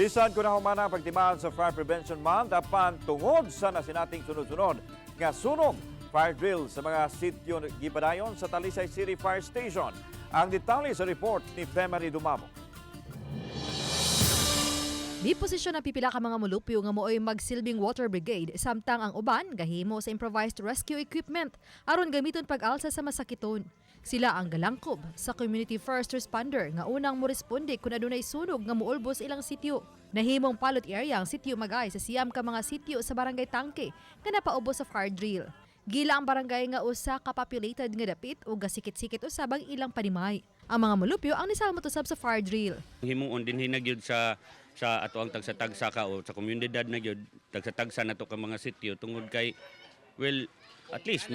Bisan ko na humana ang pagtimaan sa Fire Prevention Month apan tungod sa nasinating sunod-sunod nga sunog fire drill sa mga sityo gipadayon sa Talisay City Fire Station. Ang detalye sa report ni Femari Dumamo. Di posisyon ang pipila ka mga mulupyo nga mooy magsilbing water brigade samtang ang uban gahimo sa improvised rescue equipment aron gamiton pag-alsa sa masakiton. Sila ang galangkob sa community first responder nga unang moresponde kung adunay sunog nga muulbos ilang sityo. Nahimong palot area ang sityo Magay sa siyam ka mga sityo sa barangay Tangke nga napaubos sa fire drill. Gila ang barangay nga usa ka populated nga dapit o gasikit-sikit usabang ilang panimay. Ang mga mulupyo ang nisalmo tusab sa fire drill. Himuon din hinagyud sa ato ang tagsa-tagsa ka o sa komunidad na gyud tagsa-tagsa nato ka mga sityo tungod kay well at least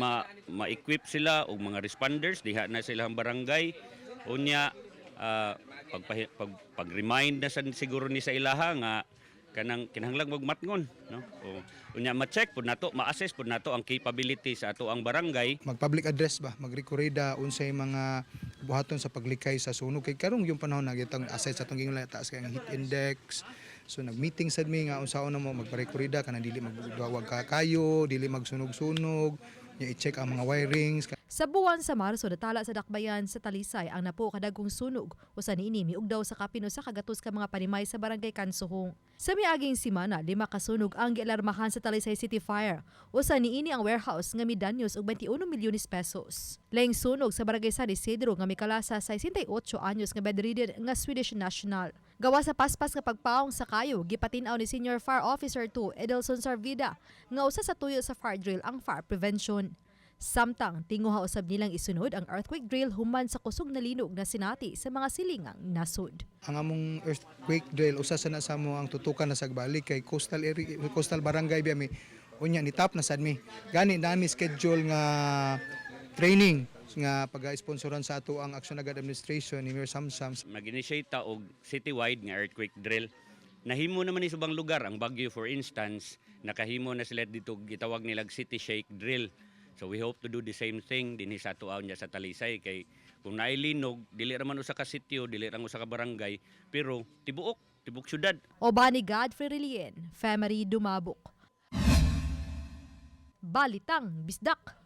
ma-equip sila og mga responders diha na sila ang barangay unya pag-remind na siguro ni sa ilaha nga kanang kinahanglang magmatngon no o unya ma-check pud nato ma-assess pud nato ang capability sa ato ang barangay. Mag-public address ba magrekorida unsay mga buhaton sa paglikay sa sunog kay karong yung panahon nagitang assess sa atong gingon taas kay ang heat index. So nag-meeting sad mi nga unsaon na mo magparekorida kana dili magduwag kayo, dili magsunog-sunog, nya i-check ang mga wirings. Sa buwan sa Marso natala sa dakbayan sa Talisay ang napo kadagkong sunog usa niini miug daw sa kapino sa kagatos ka mga panimay sa barangay Kansuhong. Sa miaging simana 5 ka sunog ang gialarmahan sa Talisay City Fire. Usa niini ang warehouse nga midanyos og 21 milyones pesos. Laing sunog sa barangay San Isidro nga mikalasa sa 68 anyos nga bedridden nga Swedish national. Gawa sa paspas nga pagpaong sa kayo, gipatinaw ni Senior Fire Officer 2 Edelson Sarvida nga usa sa tuyo sa fire drill ang fire prevention. Samtang tinguha usab nilang isunod ang earthquake drill human sa kusog na linog na sinati sa mga silingang nasud. Ang among earthquake drill usa sa nasa mo ang tutukan na sagbalik kay coastal area, coastal barangay biya mi unya ni tap na sad mi. Gani nami schedule nga training nga pag-sponsoran sa ato ang Action Agad Administration ni Mayor Samsam. Mag-initiate ta og citywide nga earthquake drill. Nahimo naman ni subang lugar ang Baguio for instance, nakahimo na sila dito gitawag nilag city shake drill. So we hope to do the same thing dinhi sa ato nya sa Talisay kay kung naay linog dili ra man usa ka sitio, dili ra usa ka barangay, pero tibok syudad. Obani Godfrey Relien, Femari Dumabok. Balitang Bisdak.